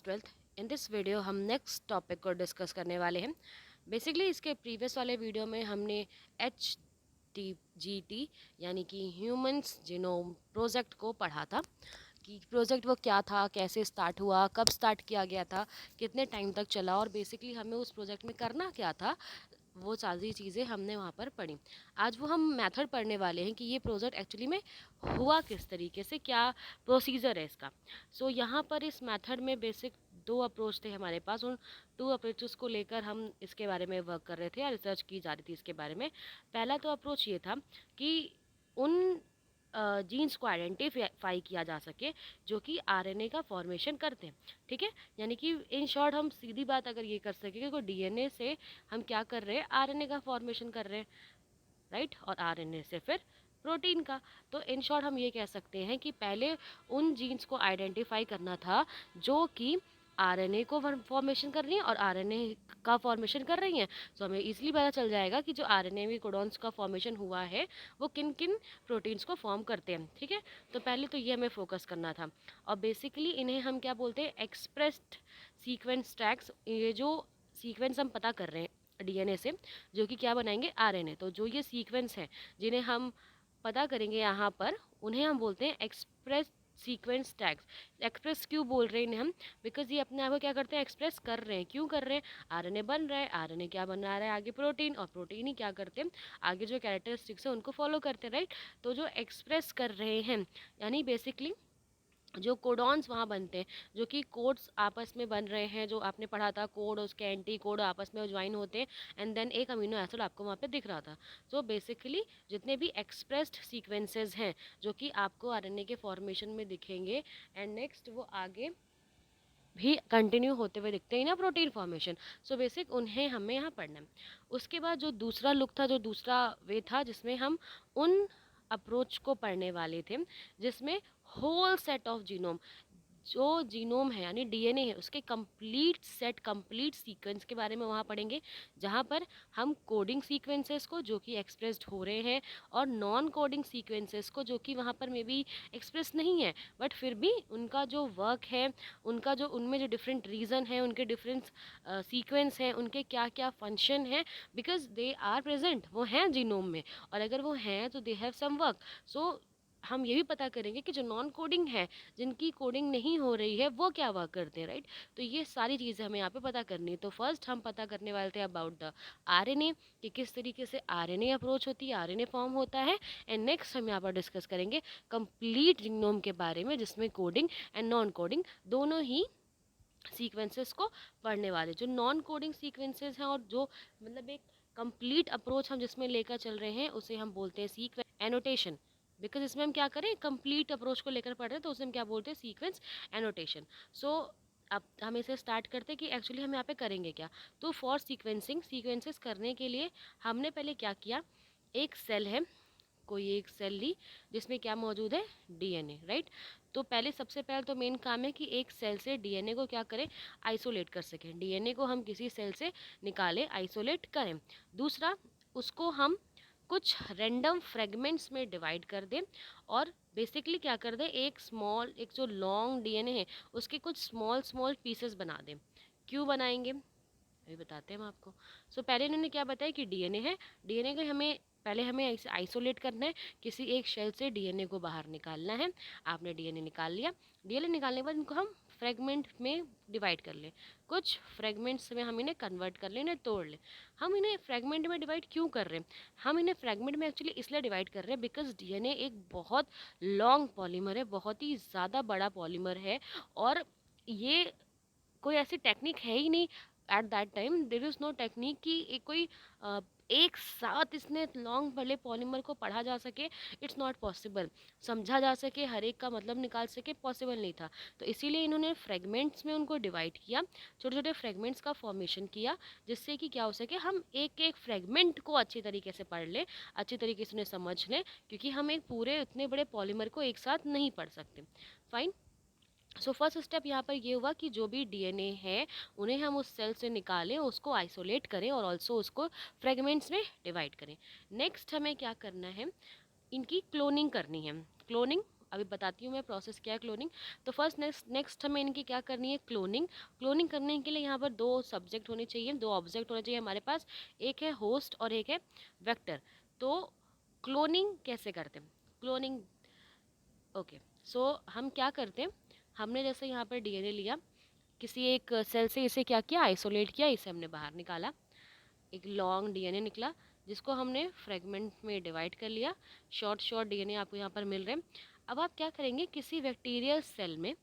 12th। In this video हम next topic को discuss करने वाले हैं। बेसिकली इसके प्रीवियस वाले वीडियो में हमने HTGT यानी कि ह्यूमंस जीनोम प्रोजेक्ट को पढ़ा था कि प्रोजेक्ट वो क्या था, कैसे स्टार्ट हुआ, कब स्टार्ट किया गया था, कितने टाइम तक चला और बेसिकली हमें उस प्रोजेक्ट में करना क्या था। वो सारी चीज़ें हमने वहाँ पर पढ़ी। आज वो हम मेथड पढ़ने वाले हैं कि ये प्रोजेक्ट एक्चुअली में हुआ किस तरीके से, क्या प्रोसीजर है इसका। सो यहाँ पर इस मेथड में बेसिक दो अप्रोच थे हमारे पास। उन टू अप्रोचेस को लेकर हम इसके बारे में वर्क कर रहे थे या रिसर्च की जा रही थी इसके बारे में। पहला तो अप्रोच ये था कि उन जीन्स को आइडेंटिफाई किया जा सके जो कि आरएनए का फॉर्मेशन करते हैं। ठीक है, यानी कि इन शॉर्ट हम सीधी बात अगर ये कर सके कि डीएनए से हम क्या कर रहे हैं, आरएनए का फॉर्मेशन कर रहे हैं, राइट। और आरएनए से फिर प्रोटीन का। तो इन शॉर्ट हम ये कह सकते हैं कि पहले उन जीन्स को आइडेंटिफाई करना था जो कि आरएनए को फॉर्मेशन कर रही हैं और आरएनए का फॉर्मेशन कर रही हैं। तो हमें इजीली पता चल जाएगा कि जो आरएनए में कोडॉन्स का फॉर्मेशन हुआ है वो किन किन प्रोटीन्स को फॉर्म करते हैं। ठीक है, तो पहले तो ये हमें फोकस करना था। और बेसिकली इन्हें हम क्या बोलते हैं, एक्सप्रेस्ड सीक्वेंस ट्रैक्स। ये जो सीक्वेंस हम पता कर रहे हैं डीएनए से, जो कि क्या बनाएंगे, आरएनए। तो जो ये सीक्वेंस हैं जिन्हें हम पता करेंगे यहाँ पर, उन्हें हम बोलते हैं एक्सप्रेस सीक्वेंस टैग्स। एक्सप्रेस क्यों बोल रहे हैं इन्हें हम, बिकॉज ये अपने आप को क्या करते हैं, एक्सप्रेस कर रहे हैं। क्यों कर रहे हैं, आरएनए बन रहा है, आरएनए क्या बना रहा है आगे, प्रोटीन, और प्रोटीन ही क्या करते हैं, आगे जो कैरेक्टरिस्टिक्स है उनको फॉलो करते हैं, राइट। तो जो एक्सप्रेस कर रहे हैं यानी बेसिकली जो कोडॉन्स वहाँ बनते हैं, जो कि कोड्स आपस में बन रहे हैं, जो आपने पढ़ा था कोड, उसके एंटी कोड आपस में ज्वाइन होते हैं एंड देन एक अमीनो एसिड आपको वहाँ पे दिख रहा था। सो बेसिकली जितने भी एक्सप्रेस्ड सीक्वेंसेस हैं जो कि आपको आरएनए के फॉर्मेशन में दिखेंगे एंड नेक्स्ट वो आगे भी कंटिन्यू होते हुए दिखते हैं ना प्रोटीन फॉर्मेशन। सो बेसिक उन्हें हमें यहाँ पढ़ना है। उसके बाद जो दूसरा लुक था, जो दूसरा वे था जिसमें हम उन अप्रोच को पढ़ने वाले थे जिसमें होल सेट ऑफ जीनोम, जो जीनोम है यानी डीएनए है, उसके कंप्लीट सेट, कंप्लीट सीक्वेंस के बारे में वहाँ पढ़ेंगे। जहाँ पर हम कोडिंग सीक्वेंसेस को जो कि एक्सप्रेस्ड हो रहे हैं और नॉन कोडिंग सीक्वेंसेस को जो कि वहाँ पर मे बी एक्सप्रेस नहीं है बट फिर भी उनका जो वर्क है, उनका जो उनमें जो डिफरेंट रीज़न है, उनके डिफरेंट सीक्वेंस हैं, उनके क्या क्या फंक्शन है, बिकॉज दे आर प्रेजेंट, वो हैं जीनोम में। और अगर वो हैं तो दे हैव सम वर्क। सो हम ये भी पता करेंगे कि जो नॉन कोडिंग है, जिनकी कोडिंग नहीं हो रही है, वो क्या वर्क करते हैं, राइट। तो ये सारी चीज़ें हमें यहाँ पे पता करनी है। तो फर्स्ट हम पता करने वाले थे अबाउट द आरएनए, कि किस तरीके से आरएनए अप्रोच होती है, आरएनए फॉर्म होता है। एंड नेक्स्ट हम यहाँ पर डिस्कस करेंगे कंप्लीट जीनोम के बारे में, जिसमें कोडिंग एंड नॉन कोडिंग दोनों ही सीक्वेंसेस को पढ़ने वाले। जो नॉन कोडिंग सीक्वेंसेस हैं और जो मतलब एक कंप्लीट अप्रोच हम जिसमें लेकर चल रहे हैं, उसे हम बोलते हैं सीक्वेंस एनोटेशन। बिकॉज इसमें हम क्या करें, कंप्लीट अप्रोच को लेकर पढ़ रहे हैं, तो उसे हम क्या बोलते हैं, सीक्वेंस एनोटेशन। सो अब हम इसे स्टार्ट करते हैं कि एक्चुअली हम यहाँ पे करेंगे क्या। तो फॉर सीक्वेंसिंग, सीक्वेंसेस करने के लिए हमने पहले क्या किया, एक सेल है, कोई एक सेल ली जिसमें क्या मौजूद है, डीएनए, राइट। तो पहले सबसे पहले तो मेन काम है कि एक सेल से डीएनए को क्या करें, आइसोलेट कर सकें। डीएनए को हम किसी सेल से निकालें, आइसोलेट करें। दूसरा, उसको हम कुछ रैंडम फ्रेगमेंट्स में डिवाइड कर दें और बेसिकली क्या कर दें, एक स्मॉल, एक जो लॉन्ग डीएनए है उसके कुछ स्मॉल स्मॉल पीसेस बना दें। क्यों बनाएंगे अभी बताते हैं हम आपको। सो पहले इन्होंने क्या बताया कि डीएनए है, डीएनए को हमें पहले हमें ऐसे आइसोलेट करना है, किसी एक शेल से डीएनए को बाहर निकालना है। आपने डीएनए निकाल लिया, डीएनए निकालने के बाद इनको हम फ्रेगमेंट में डिवाइड कर लें, कुछ फ्रेगमेंट्स में हम इन्हें कन्वर्ट कर लें, इन्हें तोड़ लें। हम इन्हें फ्रेगमेंट में डिवाइड क्यों कर रहे हैं, हम इन्हें फ्रेगमेंट में एक्चुअली इसलिए डिवाइड कर रहे हैं बिकॉज डीएनए एक बहुत लॉन्ग पॉलीमर है, बहुत ही ज़्यादा बड़ा पॉलीमर है। और ये कोई ऐसी टेक्निक है ही नहीं at that time, there is no technique कि एक कोई एक साथ इसने लॉन्ग वाले पॉलीमर को पढ़ा जा सके। इट्स नॉट पॉसिबल, समझा जा सके, हर एक का मतलब निकाल सके, पॉसिबल नहीं था। तो इसीलिए इन्होंने फ्रेगमेंट्स में उनको डिवाइड किया, छोटे छोटे फ्रेगमेंट्स का फॉर्मेशन किया, जिससे कि क्या हो सके, हम एक एक फ्रेगमेंट को अच्छी तरीके से पढ़ लें, अच्छी तरीके से उन्हें समझ लें, क्योंकि हम एक पूरे इतने बड़े पॉलीमर को एक साथ नहीं पढ़ सकते। फाइन। सो फर्स्ट स्टेप यहाँ पर ये हुआ कि जो भी डीएनए है उन्हें हम उस सेल से निकालें, उसको आइसोलेट करें और ऑल्सो उसको फ्रेगमेंट्स में डिवाइड करें। नेक्स्ट हमें क्या करना है, इनकी क्लोनिंग करनी है। क्लोनिंग अभी बताती हूँ मैं प्रोसेस क्या है क्लोनिंग। तो फर्स्ट नेक्स्ट हमें इनकी क्या करनी है, क्लोनिंग। क्लोनिंग करने के लिए यहाँ पर दो सब्जेक्ट होने चाहिए, दो ऑब्जेक्ट होने चाहिए हमारे पास, एक है होस्ट और एक है वेक्टर। तो क्लोनिंग कैसे करते हैं, क्लोनिंग, ओके। सो हम क्या करते हैं, हमने जैसे यहाँ पर डीएनए लिया, किसी एक सेल से इसे क्या किया, आइसोलेट किया, इसे हमने बाहर निकाला, एक लॉन्ग डीएनए निकला जिसको हमने फ्रेगमेंट में डिवाइड कर लिया। शॉर्ट शॉर्ट डीएनए आपको यहाँ पर मिल रहे हैं। अब आप क्या करेंगे, किसी बैक्टीरियल सेल में,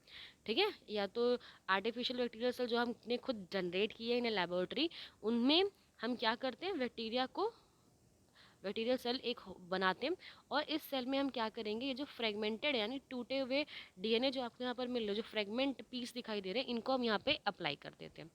ठीक है, या तो आर्टिफिशियल बैक्टीरियल सेल जो हमने खुद जनरेट किए इन लेबोरेटरी, उनमें हम क्या करते हैं, बैक्टीरियल सेल एक बनाते हैं। और इस सेल में हम क्या करेंगे, ये जो फ्रेगमेंटेड यानी टूटे हुए डीएनए जो आपको यहाँ पर मिल रहे हैं, जो फ्रेगमेंट पीस दिखाई दे रहे हैं, इनको हम यहाँ पे अप्लाई कर देते हैं।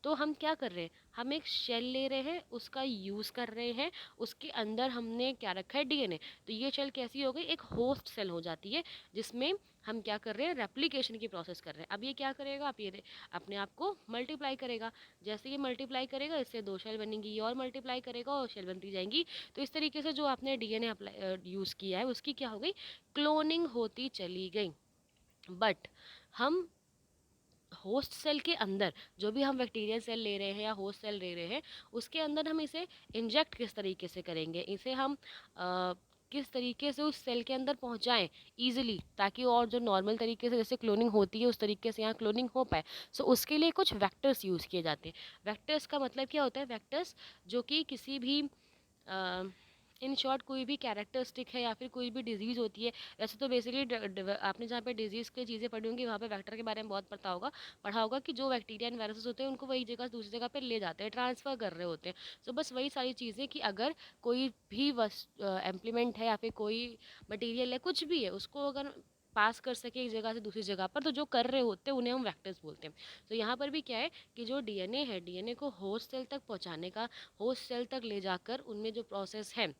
तो हम क्या कर रहे हैं, हम एक शेल ले रहे हैं, उसका यूज़ कर रहे हैं, उसके अंदर हमने क्या रखा है, डीएनए। तो ये शेल कैसी हो गई, एक होस्ट सेल हो जाती है, जिसमें हम क्या कर रहे हैं, रेप्लिकेशन की प्रोसेस कर रहे हैं। अब ये क्या करेगा, आप ये अपने आप को मल्टीप्लाई करेगा। जैसे ये मल्टीप्लाई करेगा, इससे दो शेल बनेंगी, ये और मल्टीप्लाई करेगा और शेल बनती जाएंगी। तो इस तरीके से जो आपने डीएनए अप्लाई यूज़ किया है, उसकी क्या हो गई, क्लोनिंग होती चली गई। बट हम होस्ट सेल के अंदर जो भी हम बैक्टीरियल सेल ले रहे हैं या होस्ट सेल ले रहे हैं, उसके अंदर हम इसे इंजेक्ट किस तरीके से करेंगे, इसे हम किस तरीके से उस सेल के अंदर पहुंचाएं ईजिली, ताकि और जो नॉर्मल तरीके से जैसे क्लोनिंग होती है उस तरीके से यहाँ क्लोनिंग हो पाए। सो उसके लिए कुछ वेक्टर्स यूज़ किए जाते हैं। वेक्टर्स का मतलब क्या होता है, वेक्टर्स जो कि किसी भी इन शॉर्ट कोई भी कैरेक्टरिस्टिक है या फिर कोई भी डिजीज़ होती है। वैसे तो बेसिकली आपने जहाँ पे डिजीज़ की चीज़ें पढ़ी होंगी वहाँ पे वेक्टर के बारे में बहुत पढ़ा होगा कि जो बैक्टीरिया एंड वायरसेस होते हैं उनको वही जगह से दूसरी जगह पे ले जाते हैं, ट्रांसफ़र कर रहे होते हैं। सो बस वही सारी चीज़ें कि अगर कोई भी इम्प्लीमेंट है या फिर कोई मटीरियल है, कुछ भी है, उसको अगर पास कर सके एक जगह से दूसरी जगह पर, तो जो कर रहे होते हैं उन्हें हम वेक्टर्स बोलते हैं। तो यहाँ पर भी क्या है कि जो डीएनए है, डीएनए को होस्ट सेल तक पहुँचाने का, होस्ट सेल तक ले जाकर उनमें जो प्रोसेस है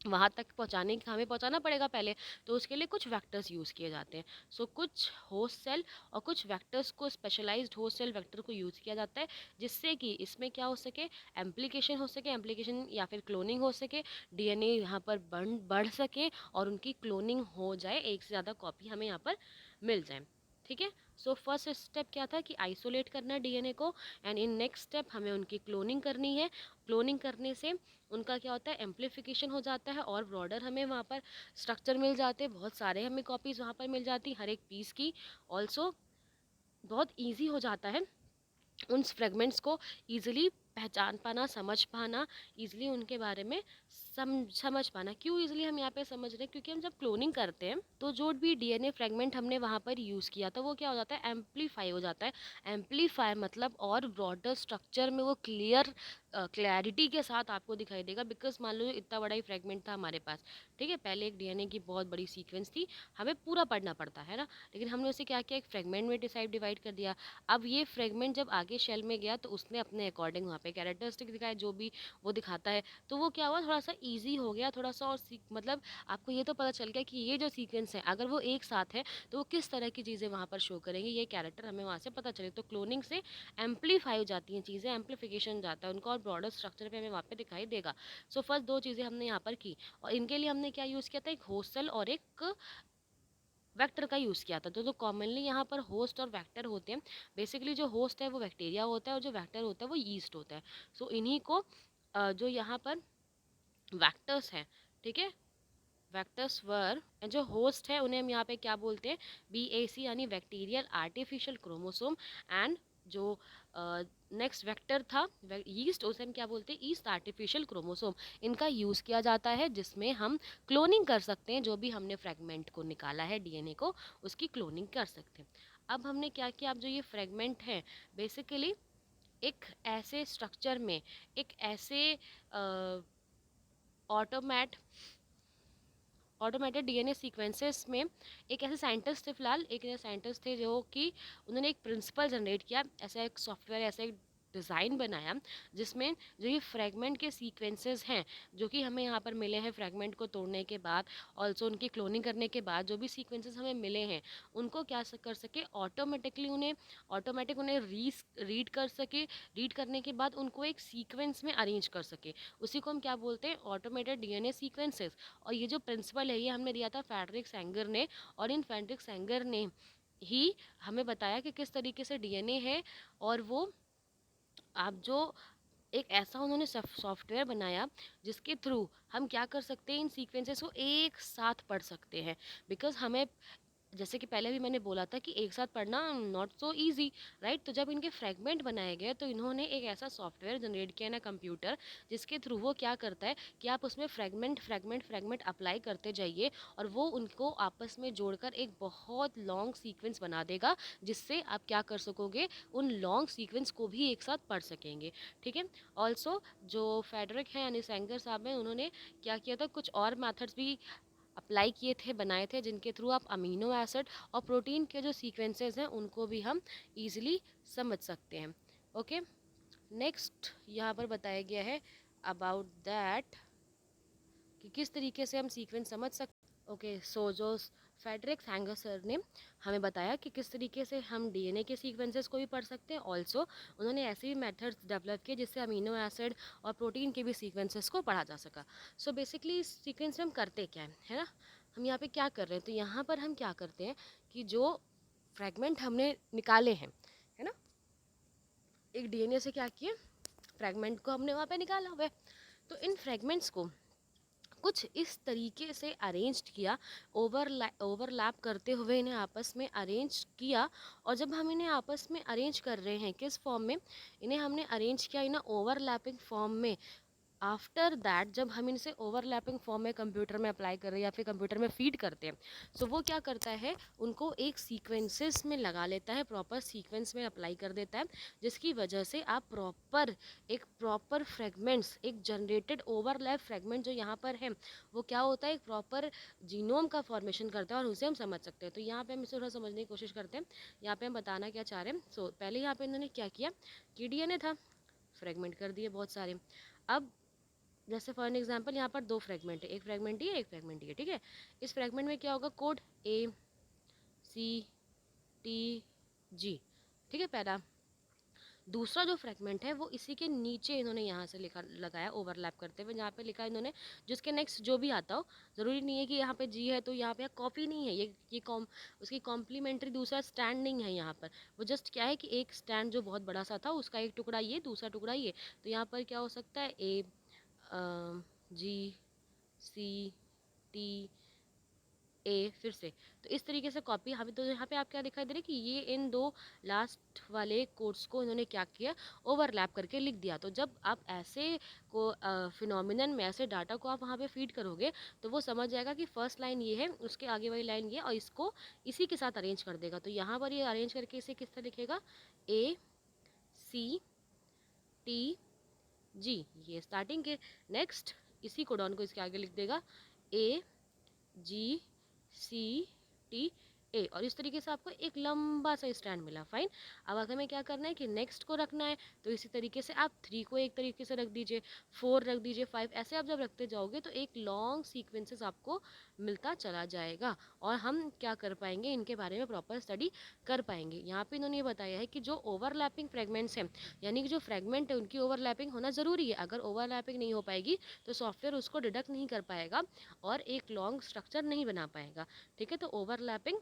वहाँ तक पहुँचाने का हमें पहुँचाना पड़ेगा पहले। तो उसके लिए कुछ वेक्टर्स यूज़ किए जाते हैं। सो कुछ होस्ट सेल और कुछ वेक्टर्स को, स्पेशलाइज्ड होस्ट सेल वेक्टर को यूज़ किया जाता है, जिससे कि इसमें क्या हो सके, एम्प्लीकेशन हो सके, एम्प्लीकेशन या फिर क्लोनिंग हो सके, डीएनए यहाँ पर बढ़ सके और उनकी क्लोनिंग हो जाए, एक से ज़्यादा कॉपी हमें यहाँ पर मिल जाए। ठीक है। सो फर्स्ट स्टेप क्या था कि आइसोलेट करना डीएनए को, एंड इन नेक्स्ट स्टेप हमें उनकी क्लोनिंग करनी है। क्लोनिंग करने से उनका क्या होता है, एम्प्लीफिकेशन हो जाता है और ब्रॉडर हमें वहाँ पर स्ट्रक्चर मिल जाते हैं, बहुत सारे हमें कॉपीज़ वहाँ पर मिल जाती हर एक पीस की। ऑल्सो बहुत ईजी हो जाता है उन फ्रेगमेंट्स को ईजिली पहचान पाना, समझ पाना, ईजिली उनके बारे में समझ पाना। क्यों ईजिली हम यहाँ पे समझ रहे हैं, क्योंकि हम जब क्लोनिंग करते हैं तो जो भी डीएनए फ्रेगमेंट हमने वहाँ पर यूज़ किया था वो क्या हो जाता है, एम्पलीफाई हो जाता है। एम्पलीफाई मतलब और ब्रॉडर स्ट्रक्चर में वो क्लैरिटी के साथ आपको दिखाई देगा। बिकॉज मान लो इतना बड़ा ही फ्रेगमेंट था हमारे पास, ठीक है, पहले एक डीएनए की बहुत बड़ी सीक्वेंस थी, हमें पूरा पढ़ना पड़ता है ना, लेकिन हमने उसे क्या किया, एक फ्रेगमेंट में डिवाइड कर दिया। अब ये फ्रेगमेंट जब आगे शेल में गया तो उसने अपने अकॉर्डिंग वहाँ पे कैरेक्टरिस्टिक दिखाए, जो भी वो दिखाता है, तो वो क्या हुआ, थोड़ा सा ईजी हो गया, थोड़ा सा और मतलब आपको ये तो पता चल गया कि ये जो सीक्वेंस है अगर वो एक साथ है तो वो किस तरह की चीज़ें वहाँ पर शो करेंगे, ये कैरेक्टर हमें वहाँ से पता चले। तो क्लोनिंग से एम्पलीफाई हो जाती हैं चीज़ें, एम्पलीफिकेशन जाता है उनका और ब्रॉडर स्ट्रक्चर पे हमें वहाँ पे दिखाई देगा। सो फर्स्ट दो चीज़ें हमने यहाँ पर की, और इनके लिए हमने क्या यूज़ किया था, एक होस्ट सेल और एक वेक्टर का यूज़ किया था। तो कॉमनली यहाँ पर होस्ट और वेक्टर होते हैं। बेसिकली जो होस्ट है वो बैक्टीरिया होता है और जो वेक्टर होता है वो यीस्ट होता है। सो इन्हीं को जो यहाँ पर वेक्टर्स हैं, ठीक है, वेक्टर्स वर, जो होस्ट है उन्हें हम यहाँ पे क्या बोलते हैं, BAC यानी बैक्टीरियल आर्टिफिशियल क्रोमोसोम। एंड जो नेक्स्ट वेक्टर था ईस्ट, उसे हम क्या बोलते हैं, ईस्ट आर्टिफिशियल क्रोमोसोम। इनका यूज़ किया जाता है जिसमें हम क्लोनिंग कर सकते हैं, जो भी हमने फ्रेगमेंट को निकाला है डीएनए को, उसकी क्लोनिंग कर सकते हैं। अब हमने क्या किया, अब जो ये फ्रेगमेंट है बेसिकली एक ऐसे स्ट्रक्चर में, एक ऐसे ऑटोमेट ऑटोमेटेड डीएनए सीक्वेंसेस में, एक ऐसे साइंटिस्ट थे, फिलहाल एक ऐसे साइंटिस्ट थे जो कि उन्होंने एक प्रिंसिपल जनरेट किया, ऐसा एक सॉफ्टवेयर, ऐसा एक डिज़ाइन बनाया जिसमें जो ये फ्रेगमेंट के सीक्वेंसेस हैं जो कि हमें यहाँ पर मिले हैं फ्रेगमेंट को तोड़ने के बाद, ऑल्सो उनकी क्लोनिंग करने के बाद जो भी सीक्वेंसेस हमें मिले हैं उनको क्या कर सके ऑटोमेटिकली उन्हें रीड कर सके, रीड करने के बाद उनको एक सीक्वेंस में अरेंज कर सके। उसी को हम क्या बोलते हैं, ऑटोमेटेड डीएनए सीक्वेंसेस। और ये जो प्रिंसिपल है ये हमने दिया था फ्रेडरिक सेंगर ने, और इन फ्रेडरिक सेंगर ने ही हमें बताया कि किस तरीके से डीएनए है, और वो आप जो एक ऐसा उन्होंने सॉफ्टवेयर बनाया जिसके थ्रू हम क्या कर सकते हैं, इन सीक्वेंसेस को एक साथ पढ़ सकते हैं। बिकॉज हमें, जैसे कि पहले भी मैंने बोला था कि एक साथ पढ़ना नॉट सो इजी, राइट। तो जब इनके फ्रेगमेंट बनाए गए तो इन्होंने एक ऐसा सॉफ्टवेयर जनरेट किया ना कंप्यूटर, जिसके थ्रू वो क्या करता है कि आप उसमें फ्रेगमेंट अप्लाई करते जाइए और वो उनको आपस में जोड़कर एक बहुत लॉन्ग सीक्वेंस बना देगा, जिससे आप क्या कर सकोगे, उन लॉन्ग सीक्वेंस को भी एक साथ पढ़ सकेंगे। ठीक है। ऑल्सो जो फेडरिक हैं यानी सेंगर साहब हैं, उन्होंने क्या किया था, कुछ और मैथड्स भी अप्लाई किए थे, बनाए थे, जिनके थ्रू आप अमीनो एसिड और प्रोटीन के जो सीक्वेंसेस हैं उनको भी हम इजीली समझ सकते हैं। ओके, नेक्स्ट यहाँ पर बताया गया है अबाउट दैट कि किस तरीके से हम सीक्वेंस समझ सकते। ओके, सो जो फेडरिक सैंगर सर ने हमें बताया कि किस तरीके से हम डीएनए के सीक्वेंसेस को भी पढ़ सकते हैं। ऑल्सो उन्होंने ऐसे भी मेथड्स डेवलप किए जिससे अमीनो एसिड और प्रोटीन के भी सीक्वेंसेस को पढ़ा जा सका। सो बेसिकली इस सीक्वेंस में हम करते क्या है ना, हम यहाँ पे क्या कर रहे हैं, तो यहाँ पर हम क्या करते हैं कि जो फ्रेगमेंट हमने निकाले हैं, है ना, एक डीएनए से क्या किए, फ्रेगमेंट को हमने वहाँ पे निकाला हुआ है, तो इन फ्रेगमेंट्स को कुछ इस तरीके से अरेंज्ड किया, ओवरलैप करते हुए इन्हें आपस में अरेंज किया। और जब हम इन्हें आपस में अरेंज कर रहे हैं किस फॉर्म में, इन्हें हमने अरेंज किया इन ओवरलैपिंग फॉर्म में। आफ्टर दैट जब हम इनसे ओवरलैपिंग फॉर्म में कंप्यूटर में अप्लाई कर रहे हैं या फिर कंप्यूटर में फीड करते हैं, सो वो क्या करता है, उनको एक सीक्वेंसेस में लगा लेता है, प्रॉपर सीक्वेंस में अप्लाई कर देता है, जिसकी वजह से आप प्रॉपर फ्रेगमेंट्स, एक जनरेटेड ओवरलैप फ्रेगमेंट जो यहाँ पर है वो क्या होता है, एक प्रॉपर जीनोम का फॉर्मेशन करता है और उसे हम समझ सकते हैं। तो यहाँ पे हम इसे थोड़ा समझने की कोशिश करते हैं। यहाँ पे हम बताना क्या चाह रहे हैं, सो पहले यहाँ पे इन्होंने क्या किया कि डीएनए था, फ्रेगमेंट कर दिए बहुत सारे। अब जैसे फॉर एन एग्जांपल यहाँ पर दो फ्रेगमेंट है, एक फ्रेगमेंट ये, एक फ्रेगमेंट ये, ठीक है। इस फ्रेगमेंट में क्या होगा, कोड ACTG, ठीक है, पहला। दूसरा जो फ्रेगमेंट है वो इसी के नीचे इन्होंने यहाँ से लिखा लगाया ओवरलैप करते हुए, जहाँ पे लिखा इन्होंने जिसके नेक्स्ट जो भी आता हो, ज़रूरी नहीं है कि यहाँ पे जी है तो यहाँ पे कॉपी नहीं है, ये उसकी कॉम्प्लीमेंट्री दूसरा स्टैंड नहीं है यहाँ पर। वो जस्ट क्या है कि एक स्टैंड जो बहुत बड़ा सा था उसका एक टुकड़ा ये, दूसरा टुकड़ा ये। तो यहाँ पर क्या हो सकता है, AGCT A, फिर से। तो इस तरीके से कॉपी हमें, तो यहाँ पे आप क्या दिखाई दे रहा है कि ये इन दो लास्ट वाले कोड्स को इन्होंने क्या किया, ओवरलैप करके लिख दिया। तो जब आप ऐसे को फिनोमिनन में ऐसे डाटा को आप वहाँ पे फीड करोगे तो वो समझ जाएगा कि फर्स्ट लाइन ये है, उसके आगे वाली लाइन ये, और इसको इसी के साथ अरेंज कर देगा। तो यहाँ पर ये अरेंज करके इसे किस तरह लिखेगा, ACTG, ये स्टार्टिंग के। नेक्स्ट इसी कोडॉन को इसके आगे लिख देगा AGCT A, और इस तरीके से आपको एक लंबा सा स्टैंड मिला। फाइन। अब अगर हमें क्या करना है कि नेक्स्ट को रखना है, तो इसी तरीके से आप 3 को एक तरीके से रख दीजिए, 4 रख दीजिए, 5, ऐसे आप जब रखते जाओगे तो एक लॉन्ग सीक्वेंसेस आपको मिलता चला जाएगा और हम क्या कर पाएंगे, इनके बारे में प्रॉपर स्टडी कर पाएंगे। यहाँ पे इन्होंने ये बताया है कि जो ओवरलैपिंग फ्रेगमेंट्स हैं, यानी कि जो फ्रेगमेंट है उनकी ओवरलैपिंग होना ज़रूरी है। अगर ओवरलैपिंग नहीं हो पाएगी तो सॉफ्टवेयर उसको डिडक्ट नहीं कर पाएगा और एक लॉन्ग स्ट्रक्चर नहीं बना पाएगा। ठीक है, तो ओवरलैपिंग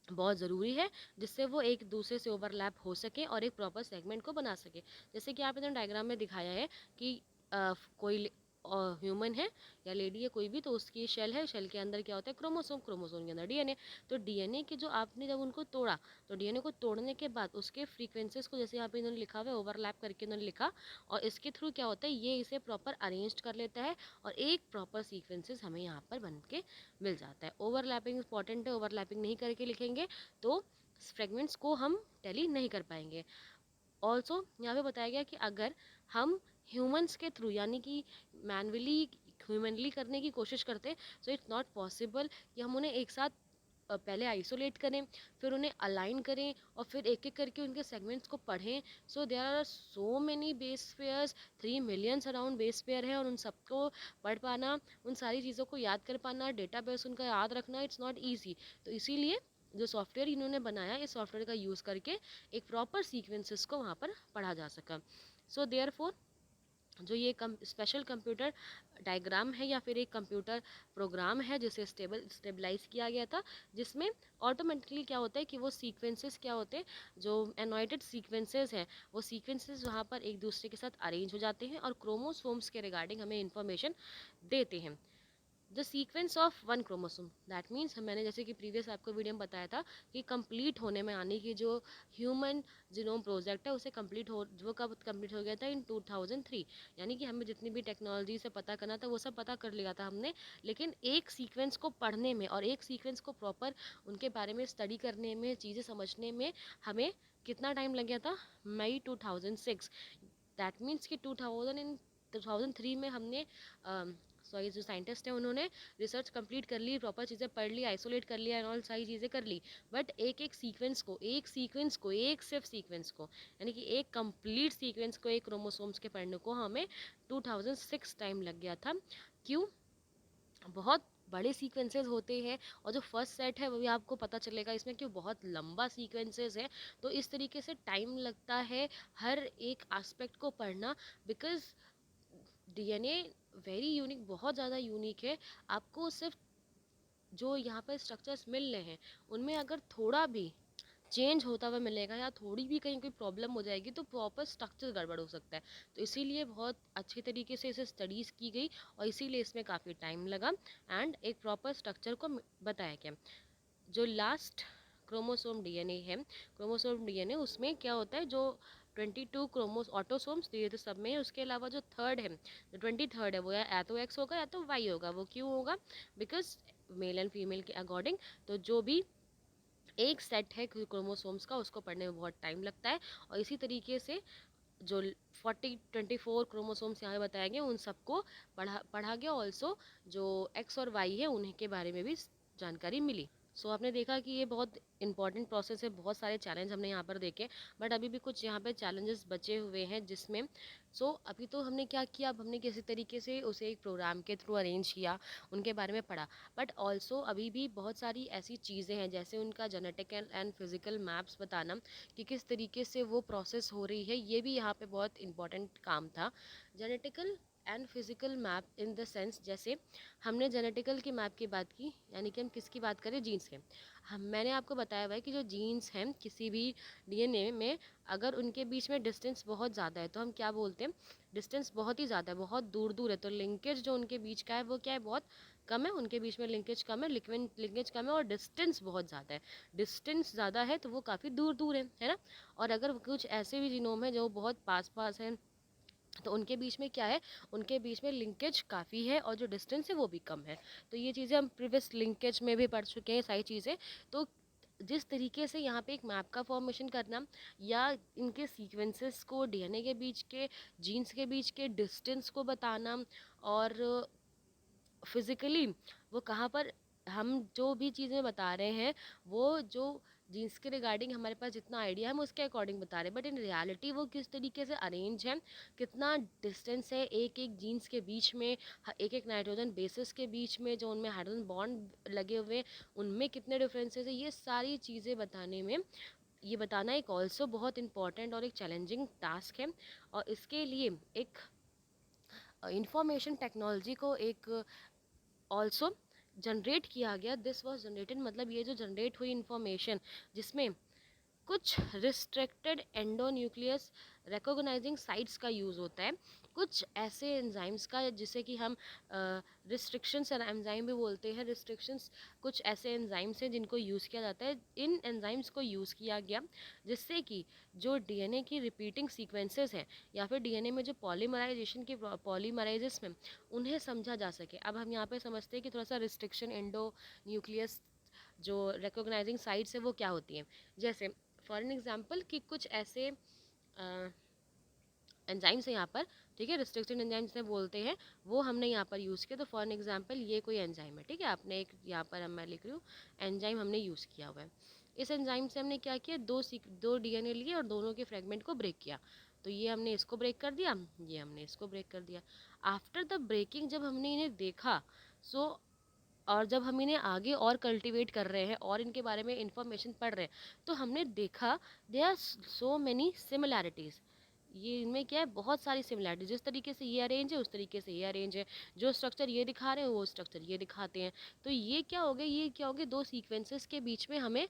बहुत ज़रूरी है जिससे वो एक दूसरे से ओवरलैप हो सके और एक प्रॉपर सेगमेंट को बना सके। जैसे कि आप इन्होंने डायग्राम में दिखाया है कि कोई ह्यूमन है या लेडी है कोई भी, तो उसकी शेल है, शेल के अंदर क्या होता है, क्रोमोसोम, क्रोमोसोम के अंदर डीएनए। तो डीएनए के जो आपने जब उनको तोड़ा, तो डीएनए को तोड़ने के बाद उसके फ्रीक्वेंसीज को, जैसे यहाँ पे इन्होंने लिखा हुआ है ओवरलैप करके इन्होंने लिखा, और इसके थ्रू क्या होता है, ये इसे प्रॉपर अरेंज कर लेता है और एक प्रॉपर सीक्वेंसेस हमें यहाँ पर बन के मिल जाता है। ओवरलैपिंग इंपॉर्टेंट है, ओवरलैपिंग नहीं करके लिखेंगे तो फ्रेगमेंट्स को हम टैली नहीं कर पाएंगे। ऑल्सो यहाँ पे बताया गया कि अगर हम ह्यूमंस के थ्रू यानी कि मैनुअली ह्यूमनली करने की कोशिश करते हैं, सो इट्स नॉट पॉसिबल कि हम उन्हें एक साथ पहले आइसोलेट करें, फिर उन्हें अलाइन करें और फिर एक एक करके उनके सेगमेंट्स को पढ़ें। So there are so many base pairs, 3 millions around base pair हैं, और उन सबको पढ़ पाना, उन सारी चीज़ों को याद कर पाना, डेटाबेस उनका याद रखना, इट्स नॉट ईजी। तो इसीलिए जो सॉफ्टवेयर इन्होंने बनाया, इस सॉफ्टवेयर का यूज़ करके एक प्रॉपर सीक्वेंसेस को वहाँ पर पढ़ा जा सका। सो देयरफॉर जो ये स्पेशल कंप्यूटर डायग्राम है या फिर एक कंप्यूटर प्रोग्राम है जिसे स्टेबलाइज किया गया था, जिसमें ऑटोमेटिकली क्या होता है कि वो सीक्वेंसेस क्या होते हैं, जो एनोटेड सीक्वेंसेस हैं, वो सीक्वेंसेस वहाँ पर एक दूसरे के साथ अरेंज हो जाते हैं और क्रोमोसोम्स के रिगार्डिंग हमें इंफॉर्मेशन देते हैं। The sequence of one chromosome, that means मैंने जैसे कि प्रीवियस आपको वीडियो में बताया था कि कंप्लीट होने में आने की जो ह्यूमन जीनोम प्रोजेक्ट है उसे कंप्लीट हो, वो कब कंप्लीट हो गया था, इन 2003। यानी कि हमें जितनी भी टेक्नोलॉजी से पता करना था वो सब पता कर लिया था हमने, लेकिन एक सीक्वेंस को पढ़ने में और एक सीक्वेंस को प्रॉपर उनके बारे में स्टडी करने में, चीज़ें समझने में हमें कितना टाइम लग गया था, मई 2006। दैट मीन्स कि 2003 में हमने सॉरी जो साइंटिस्ट हैं उन्होंने रिसर्च कंप्लीट कर ली, प्रॉपर चीज़ें पढ़ ली, आइसोलेट कर लिया एंड ऑल सारी चीज़ें कर ली, बट एक सिर्फ सीक्वेंस को, यानी कि एक कंप्लीट सीक्वेंस को, एक क्रोमोसोम्स के पढ़ने को हमें 2006 टाइम लग गया था। क्यों? बहुत बड़े सीक्वेंसेस होते हैं, और जो फर्स्ट सेट है वो भी आपको पता चलेगा इसमें, क्यों बहुत लंबा सीक्वेंसेस है, तो इस तरीके से टाइम लगता है हर एक एस्पेक्ट को पढ़ना, बिकॉज डीएनए वेरी यूनिक, बहुत ज़्यादा यूनिक है। आपको सिर्फ जो यहाँ पर स्ट्रक्चर्स मिल रहे हैं उनमें अगर थोड़ा भी चेंज होता हुआ मिलेगा या थोड़ी भी कहीं कोई प्रॉब्लम हो जाएगी तो प्रॉपर स्ट्रक्चर गड़बड़ हो सकता है। तो इसीलिए बहुत अच्छे तरीके से इसे स्टडीज़ की गई और इसीलिए इसमें काफ़ी टाइम लगा एंड एक प्रॉपर स्ट्रक्चर को बताया गया। जो लास्ट क्रोमोसोम डीएनए है, क्रोमोसोम डीएनए, उसमें क्या होता है, जो 22 क्रोमोस ऑटोसोम्स दिए थे सब में, उसके अलावा जो थर्ड है, जो 23rd है, वो या तो एक्स होगा या तो वाई होगा। वो क्यों होगा? बिकॉज मेल एंड फीमेल के अकॉर्डिंग, तो जो भी एक सेट है क्रोमोसोम्स का उसको पढ़ने में बहुत टाइम लगता है, और इसी तरीके से जो 24 क्रोमोसोम्स यहाँ बताए गए उन सबको पढ़ा गया। ऑल्सो जो एक्स और वाई है उन्हीं के बारे में भी जानकारी मिली। आपने देखा कि ये बहुत इंपॉर्टेंट प्रोसेस है, बहुत सारे चैलेंज हमने यहाँ पर देखे, बट अभी भी कुछ यहाँ पे चैलेंजेस बचे हुए हैं जिसमें अभी तो हमने क्या किया, अब हमने किसी तरीके से उसे एक प्रोग्राम के थ्रू अरेंज किया, उनके बारे में पढ़ा, बट ऑल्सो अभी भी बहुत सारी ऐसी चीज़ें हैं जैसे उनका जेनेटिकल एंड फिजिकल मैप्स बताना कि किस तरीके से वो प्रोसेस हो रही है, ये भी यहाँ पे बहुत इंपॉर्टेंट काम था। Genetical and physical map in the sense, जैसे हमने जेनेटिकल की मैप की बात की, यानी कि हम किसकी बात करें, जीन्स के। मैंने आपको बताया हुआ है कि जो जीन्स हैं किसी भी डीएनए में, अगर उनके बीच में डिस्टेंस बहुत ज़्यादा है तो हम क्या बोलते हैं, डिस्टेंस बहुत ही ज़्यादा है, बहुत दूर दूर है, तो लिंकेज जो उनके बीच का है वो क्या है, बहुत कम है, उनके बीच में लिंकेज कम है, लिंकेज कम है, और डिस्टेंस बहुत ज़्यादा है। डिस्टेंस ज़्यादा है तो वो काफ़ी दूर दूर है ना। और अगर कुछ ऐसे भी जीनोम है जो बहुत पास पास हैं तो उनके बीच में क्या है, उनके बीच में लिंकेज काफ़ी है और जो डिस्टेंस है वो भी कम है। तो ये चीज़ें हम प्रीवियस लिंकेज में भी पढ़ चुके हैं सारी चीज़ें। तो जिस तरीके से यहाँ पे एक मैप का फॉर्मेशन करना या इनके सीक्वेंसेस को, डीएनए के बीच के, जीन्स के बीच के डिस्टेंस को बताना, और फिज़िकली वो कहाँ पर, हम जो भी चीज़ें बता रहे हैं वो जो जीन्स के रिगार्डिंग हमारे पास जितना आइडिया है हम उसके अकॉर्डिंग बता रहे हैं, बट इन रियलिटी वो किस तरीके से अरेंज है, कितना डिस्टेंस है एक एक जीन्स के बीच में, एक एक नाइट्रोजन बेसिस के बीच में, जो उनमें हाइड्रोजन बॉन्ड लगे हुए हैं उनमें कितने डिफरेंसेस है, ये सारी चीज़ें बताने में, ये बताना एक ऑल्सो बहुत इंपॉर्टेंट और एक चैलेंजिंग टास्क है। और इसके लिए एक इंफॉर्मेशन टेक्नोलॉजी को एक ऑल्सो जनरेट किया गया। दिस वॉज जनरेटेड, मतलब ये जो जनरेट हुई इंफॉर्मेशन जिसमें कुछ रिस्ट्रिक्टेड एंडोन्यूक्लियस रिकॉग्नाइजिंग साइट्स का यूज़ होता है, कुछ ऐसे एंजाइम्स का जिसे कि हम रिस्ट्रिक्शंस एंजाइम भी बोलते हैं। रिस्ट्रिक्शंस कुछ ऐसे एंजाइम्स हैं जिनको यूज़ किया जाता है, इन एंजाइम्स को यूज़ किया गया जिससे कि जो डीएनए की रिपीटिंग सीक्वेंसेस हैं या फिर डीएनए में जो पॉलीमराइजेशन की पॉलीमराइजेस में उन्हें समझा जा सके। अब हम यहाँ पे समझते हैं कि थोड़ा सा रिस्ट्रिक्शन एंडो न्यूक्लियस जो रिकॉग्नाइजिंग साइट्स है वो क्या होती हैं। जैसे फॉर एन एग्जाम्पल कि कुछ ऐसे एंजाइम्स है यहाँ पर, ठीक है, रिस्ट्रिक्टेड एंजाइम्स जिसे बोलते हैं, वो हमने यहाँ पर यूज़ किया। तो फॉर एग्जांपल ये कोई एंजाइम है, ठीक है, आपने एक यहाँ पर मैं लिख रही हूँ एंजाइम हमने यूज़ किया हुआ है। इस एंजाइम से हमने क्या किया, दो डीएनए लिए और दोनों के फ्रेगमेंट को ब्रेक किया। तो ये हमने इसको ब्रेक कर दिया, ये हमने इसको ब्रेक कर दिया। आफ्टर द ब्रेकिंग जब हमने इन्हें देखा, सो और जब हम इन्हें आगे और कल्टीवेट कर रहे हैं और इनके बारे में इंफॉर्मेशन पढ़ रहे हैं, तो हमने देखा they are so many similarities. ये इनमें क्या है, बहुत सारी सिमिलैरिटी, जिस तरीके से ये अरेंज है उस तरीके से ये अरेंज है, जो स्ट्रक्चर ये दिखा रहे हैं वो स्ट्रक्चर ये दिखाते हैं। तो ये क्या हो गया, ये क्या हो गया, दो सीक्वेंसेस के बीच में हमें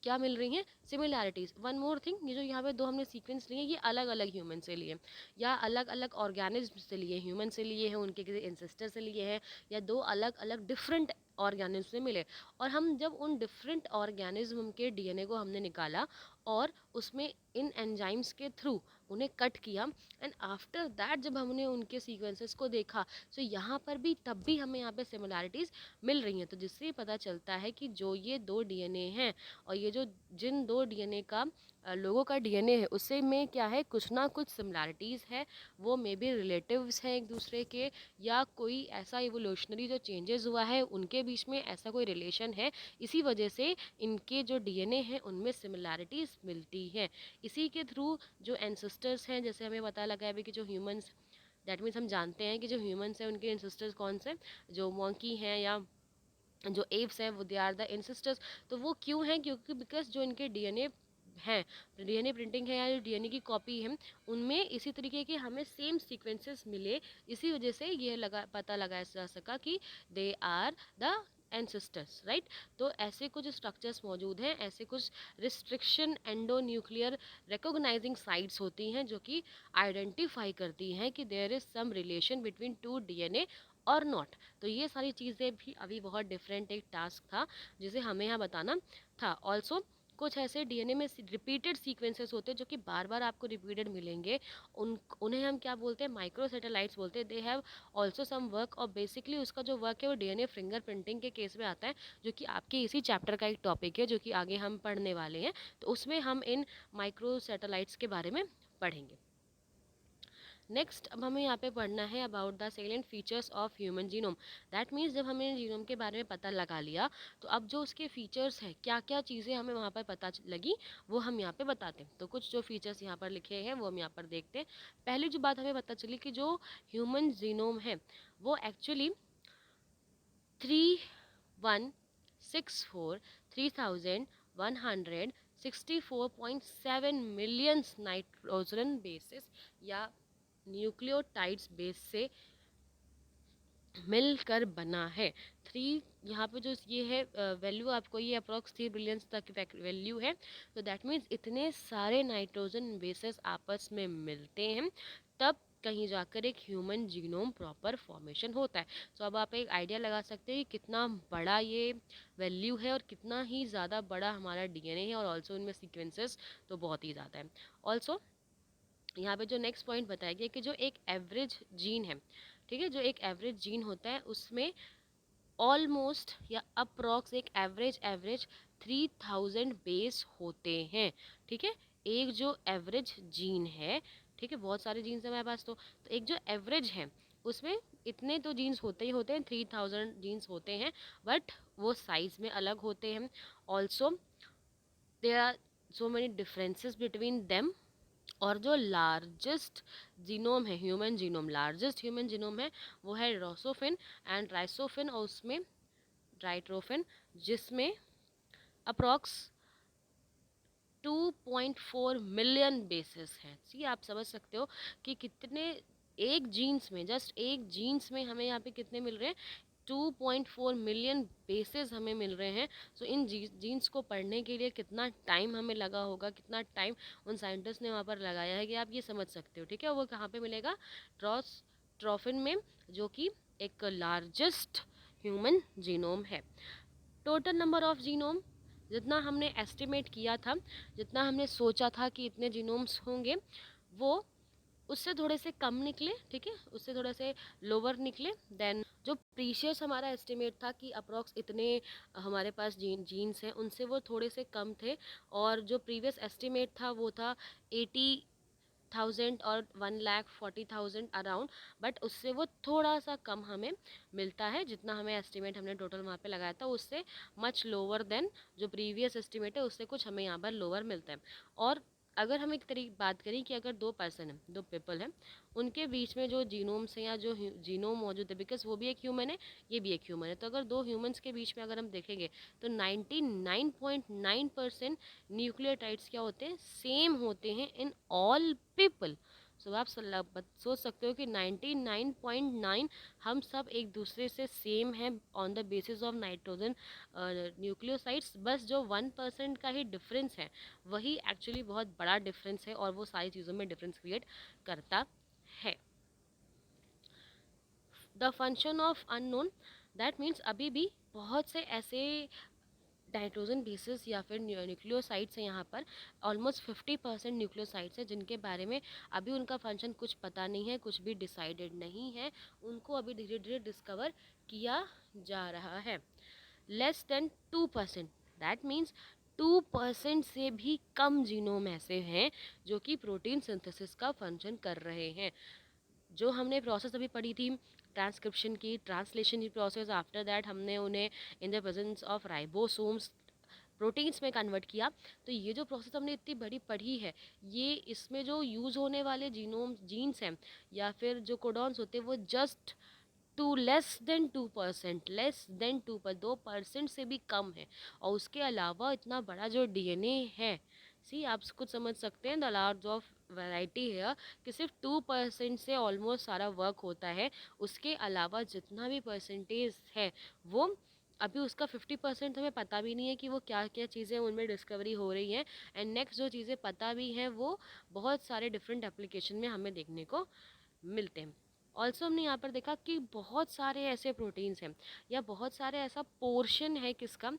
क्या मिल रही हैं, सिमिलैरिटीज़। वन मोर थिंग, ये जो यहाँ पे दो हमने सीक्वेंस लिए ये अलग अलग ह्यूमन से लिए या अलग अलग ऑर्गेनिज्म से लिए, ह्यूमन से लिए हैं, उनके किसी इंसेस्टर से लिए हैं, या दो अलग अलग डिफरेंट ऑर्गेनिज्म से मिले। और हम जब उन डिफरेंट ऑर्गेनिज्म के डीएनए को हमने निकाला और उसमें इन एंजाइम्स के थ्रू उन्हें कट किया, एंड आफ्टर दैट जब हमने उनके सीक्वेंसेस को देखा, तो यहाँ पर भी तब भी हमें यहाँ पे सिमिलैरिटीज़ मिल रही हैं। तो जिससे पता चलता है कि जो ये दो डीएनए हैं और ये जो जिन दो डीएनए का लोगों का डीएनए है उससे में क्या है, कुछ ना कुछ सिमिलैरिटीज़ है, वो मे बी रिलेटिव्स हैं एक दूसरे के, या कोई ऐसा इवोल्यूशनरी जो चेंजेस हुआ है उनके बीच में ऐसा कोई रिलेशन है, इसी वजह से इनके जो डीएनए हैं उनमें सिमिलैरिटीज़ मिलती हैं। इसी के थ्रू जो एंसेस्टर्स हैं, जैसे हमें पता लगा है कि जो ह्यूमंस, दैट मीन्स हम जानते हैं कि जो ह्यूमंस हैं उनके एंसेस्टर्स कौन से, जो मॉन्की हैं या जो एव्स हैं वो दे आर द एंसेस्टर्स। तो वो क्यों हैं, क्योंकि बिकॉज जो इनके डीएनए हैं, डीएनए प्रिंटिंग है या डीएनए की कॉपी है, उनमें इसी तरीके के हमें सेम सीक्वेंसेस मिले। इसी वजह से ये पता लगाया जा सका कि they are the ancestors, right. तो ऐसे कुछ स्ट्रक्चर्स मौजूद हैं, ऐसे कुछ restriction endo nuclear recognizing sites होती हैं जो कि आइडेंटिफाई करती हैं कि there is some relation between two DNA और नॉट। तो ये सारी चीज़ें भी अभी बहुत डिफरेंट एक टास्क था जिसे हमें यहाँ बताना था। ऑल्सो कुछ ऐसे डीएनए में रिपीटेड सीक्वेंसेस होते हैं जो कि बार बार आपको रिपीटेड मिलेंगे, उन्हें हम क्या बोलते हैं, माइक्रो सैटेलाइट्स बोलते हैं। They have also some work, और बेसिकली उसका जो वर्क है वो डीएनए फिंगरप्रिंटिंग के केस में आता है, जो कि आपके इसी चैप्टर का एक टॉपिक है जो कि आगे हम पढ़ने वाले हैं। तो उसमें हम इन माइक्रो सैटेलाइट्स के बारे में पढ़ेंगे। नेक्स्ट अब हमें यहाँ पे पढ़ना है about the salient features of human genome. That means जब हमने जीनोम के बारे में पता लगा लिया, तो अब जो उसके फीचर्स हैं, क्या क्या चीज़ें हमें वहाँ पर पता लगी, वो हम यहाँ पे बताते हैं। तो कुछ जो फीचर्स यहाँ पर लिखे हैं वो हम यहाँ पर देखते हैं। पहली जो बात हमें पता चली कि जो ह्यूमन जीनोम है वो एक्चुअली 3164 मिलियंस नाइट्रोजन बेसिस या न्यूक्लियोटाइड्स बेस से मिलकर बना है। थ्री, यहाँ पे जो ये है वैल्यू आपको ये अप्रॉक्स 3 बिलियंस तक वैल्यू है। तो दैट मीन्स इतने सारे नाइट्रोजन बेसेस आपस में मिलते हैं तब कहीं जाकर एक ह्यूमन जीनोम प्रॉपर फॉर्मेशन होता है। तो अब आप एक आइडिया लगा सकते हैं कि कितना बड़ा ये वैल्यू है और कितना ही ज़्यादा बड़ा हमारा डीएनए है, और ऑल्सो इनमें सीक्वेंसेस तो बहुत ही ज़्यादा है। ऑल्सो यहाँ पे जो नेक्स्ट पॉइंट बताया गया कि जो एक एवरेज जीन है, ठीक है, जो एक एवरेज जीन होता है उसमें ऑलमोस्ट या अप्रॉक्स एक एवरेज 3000 बेस होते हैं, ठीक है। एक जो एवरेज जीन है, ठीक है, बहुत सारे जीन्स है हमारे पास, तो एक जो एवरेज है उसमें इतने तो जीन्स होते ही होते हैं, 3000 जीन्स होते हैं, बट वो साइज में अलग होते हैं। Also there are so many differences between them. और जो लार्जेस्ट जीनोम है, human genome, largest human genome है वो है रोसोफिन एंड राइसोफिन, और उसमें राइट्रोफिन, जिसमें अप्रॉक्स 2.4 मिलियन बेसिस हैं। सी आप समझ सकते हो कि कितने एक जीन्स में, जस्ट एक जीन्स में हमें यहाँ पे कितने मिल रहे हैं, 2.4 मिलियन बेसिस हमें मिल रहे हैं। सो इन जीन्स को पढ़ने के लिए कितना टाइम हमें लगा होगा, कितना टाइम उन साइंटिस्ट ने वहाँ पर लगाया है, कि आप ये समझ सकते हो, ठीक है। वो कहाँ पे मिलेगा, ट्रॉफिन में, जो कि एक लार्जेस्ट ह्यूमन जीनोम है। टोटल नंबर ऑफ जीनोम, जितना हमने एस्टिमेट किया था, जितना हमने सोचा था कि इतने जीनोम्स होंगे, वो उससे थोड़े से कम निकले, ठीक है, उससे थोड़े से लोअर निकले देन जो प्रीशियस हमारा एस्टिमेट था कि अप्रॉक्स इतने हमारे पास जीन्स हैं, उनसे वो थोड़े से कम थे। और जो प्रीवियस एस्टिमेट था वो था 80 1000 और 1,40,000 अराउंड, बट उससे वो थोड़ा सा कम हमें मिलता है। जितना हमें एस्टिमेट हमने टोटल वहाँ पे लगाया था उससे मच लोअर देन जो प्रीवियस एस्टिमेट है उससे कुछ हमें यहाँ पर लोअर मिलता है। और अगर हम एक तरीके बात करें कि अगर दो पर्सन हैं, दो पीपल हैं, उनके बीच में जो जीनोम्स हैं या जो जीनोम मौजूद है, बिकॉज वो भी एक ह्यूमन है, ये भी एक ह्यूमन है, तो अगर दो ह्यूमंस के बीच में अगर हम देखेंगे तो 99.9% न्यूक्लियोटाइड्स क्या होते हैं, सेम होते हैं इन ऑल पीपल। सो आप सोच सकते हो कि 99.9 हम सब एक दूसरे से सेम है on the basis of nitrogen nucleosides. बस जो 1% का ही डिफरेंस है वही एक्चुअली बहुत बड़ा डिफरेंस है और वो सारी चीज़ों में डिफरेंस क्रिएट करता है। The function of unknown, that means अभी भी बहुत से ऐसे नाइट्रोजन बेसिस या फिर न्यूक्लियोसाइड्स हैं यहाँ पर, ऑलमोस्ट 50% न्यूक्लियोसाइड्स हैं जिनके बारे में अभी उनका फंक्शन कुछ पता नहीं है, कुछ भी डिसाइडेड नहीं है, उनको अभी धीरे धीरे डिस्कवर किया जा रहा है। लेस देन 2%, दैट मीन्स 2% से भी कम जीनोम ऐसे हैं जो कि प्रोटीन सिंथेसिस का फंक्शन कर रहे हैं। जो हमने प्रोसेस अभी पढ़ी थी ट्रांसक्रिप्शन की, ट्रांसलेशन की प्रोसेस, आफ्टर दैट हमने उन्हें in the presence of ribosomes proteins में कन्वर्ट किया। तो ये जो प्रोसेस हमने इतनी बड़ी पढ़ी है, ये इसमें जो यूज़ होने वाले जीन्स हैं या फिर जो कोडॉन्स होते हैं वो just two less than 2%, less than 2% से भी कम है। और उसके अलावा इतना बड़ा जो डीएनए है, सी आप कुछ समझ सकते हैं द लार्ज ऑफ वैरायटी है कि सिर्फ 2% से ऑलमोस्ट सारा वर्क होता है। उसके अलावा जितना भी परसेंटेज है वो अभी उसका 50% हमें पता भी नहीं है कि वो क्या क्या चीज़ें उनमें डिस्कवरी हो रही हैं। एंड नेक्स्ट जो चीज़ें पता भी हैं वो बहुत सारे डिफरेंट एप्लीकेशन में हमें देखने को मिलते हैं। ऑल्सो हमने यहाँ पर देखा कि बहुत सारे ऐसे प्रोटीन्स हैं या बहुत सारे ऐसा पोर्शन है किसका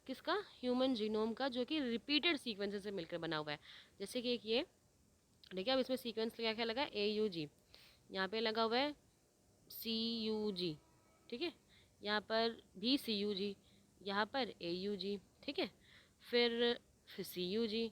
किसका ह्यूमन जीनोम का जो कि रिपीटेड सीक्वेंसेस से मिलकर बना हुआ है। जैसे कि एक ये देखिए, अब इसमें सीक्वेंस क्या क्या लगा है, AUG, यहाँ पे लगा हुआ है CUG, ठीक है, यहाँ पर भी CUG, यहाँ पर AUG, ठीक है, फिर CUG,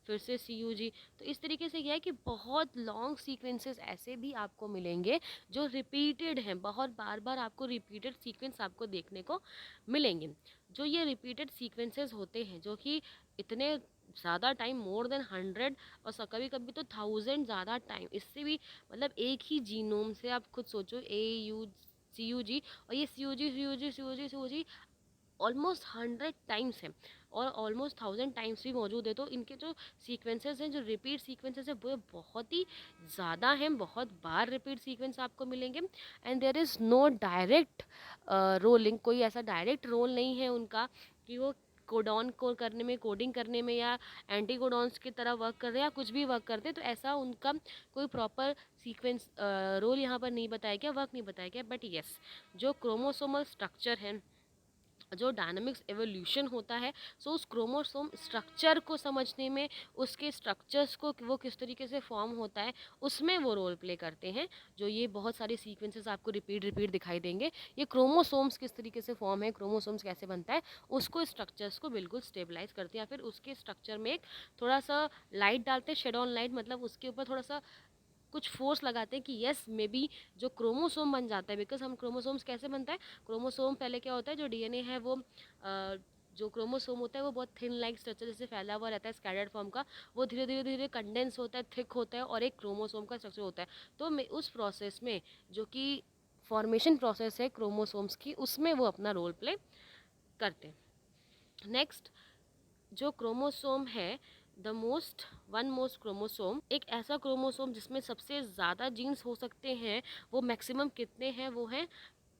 फिर से CUG। तो इस तरीके से क्या है कि बहुत लॉन्ग सीक्वेंसेस ऐसे भी आपको मिलेंगे जो रिपीटेड हैं, बहुत बार बार आपको रिपीटेड सीक्वेंस आपको देखने को मिलेंगे। जो ये रिपीटेड सीक्वेंसेस होते हैं जो कि इतने ज़्यादा टाइम, मोर देन 100 और कभी कभी तो 1000 ज़्यादा टाइम, इससे भी मतलब एक ही जीनोम से आप खुद सोचो CUG, और ये CUG ऑलमोस्ट 100 टाइम्स है और ऑलमोस्ट 1000 टाइम्स भी मौजूद है। तो इनके जो सीक्वेंसेस हैं, जो रिपीट सीक्वेंसेस है, वो बहुत ही ज़्यादा हैं, बहुत बार रिपीट सीक्वेंस आपको मिलेंगे। And there is no direct rolling, कोई ऐसा डायरेक्ट रोल नहीं है उनका कि वो कोडॉन को करने में, कोडिंग करने में या एंटी कोडॉन्स की तरह वर्क कर रहे हैं या कुछ भी वर्क करते हैं। तो ऐसा उनका कोई प्रॉपर सीक्वेंस रोल यहाँ पर नहीं बताया गया, वर्क नहीं बताया गया। बट येस, जो क्रोमोसोमल स्ट्रक्चर है, जो डायनामिक्स एवोल्यूशन होता है, सो उस क्रोमोसोम स्ट्रक्चर को समझने में, उसके स्ट्रक्चर्स को वो किस तरीके से फॉर्म होता है, उसमें वो रोल प्ले करते हैं। जो ये बहुत सारे सीक्वेंसेस आपको रिपीट रिपीट दिखाई देंगे, ये क्रोमोसोम्स किस तरीके से फॉर्म है, क्रोमोसोम्स कैसे बनता है, उसको स्ट्रक्चर्स को बिल्कुल स्टेबलाइज करते हैं या फिर उसके स्ट्रक्चर में एक थोड़ा सा लाइट डालते हैं, शेड ऑन लाइट, मतलब उसके ऊपर थोड़ा सा कुछ फोर्स लगाते हैं कि यस मे बी जो क्रोमोसोम बन जाता है। बिकॉज हम क्रोमोसोम्स कैसे बनता है, क्रोमोसोम पहले क्या होता है, जो डीएनए है वो जो क्रोमोसोम होता है वो बहुत थिन लाइक स्ट्रक्चर जैसे फैला हुआ रहता है स्कैटर्ड फॉर्म का, वो धीरे धीरे धीरे कंडेंस होता है, थिक होता है और एक क्रोमोसोम का स्ट्रक्चर होता है। तो मैं उस प्रोसेस में जो कि फॉर्मेशन प्रोसेस है क्रोमोसोम्स की, उसमें वो अपना रोल प्ले करते हैं। नेक्स्ट, जो क्रोमोसोम है, द मोस्ट क्रोमोसोम, एक ऐसा क्रोमोसोम जिसमें सबसे ज़्यादा जीन्स हो सकते हैं, वो मैक्सिमम कितने हैं, वो हैं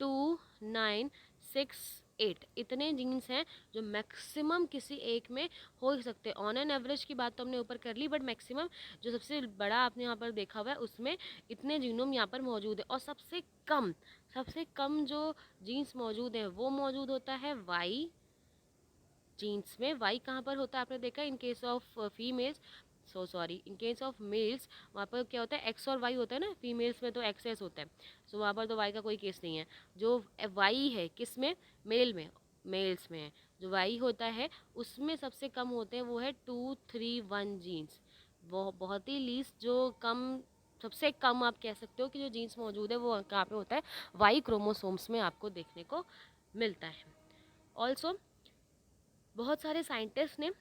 2, 9, 6, 8, इतने जीन्स हैं जो मैक्सिमम किसी एक में हो ही सकते हैं। ऑन एन एवरेज की बात तो हमने ऊपर कर ली, बट मैक्सिमम जो सबसे बड़ा आपने यहाँ पर देखा हुआ है उसमें इतने जीनोम यहाँ पर मौजूद है। और सबसे कम जो जीन्स मौजूद है वो मौजूद होता है वाई जीन्स में। वाई कहाँ पर होता है आपने देखा, in case of females, in case of males वहाँ पर क्या होता है, एक्स और वाई होता है ना, फीमेल्स में तो एक्स एस होता है, सो वहाँ पर तो वाई का कोई केस नहीं है। जो वाई है किस में, मेल्स में है, जो वाई होता है उसमें सबसे कम होते हैं वो है 231 जीन्स। वो बहुत ही लीस्ट जो कम, सबसे कम आप कह सकते हो कि जो जीन्स मौजूद है वो कहाँ पे होता है, वाई क्रोमोसोम्स में आपको देखने को मिलता है। ऑल्सो बहुत सारे साइंटिस्ट ने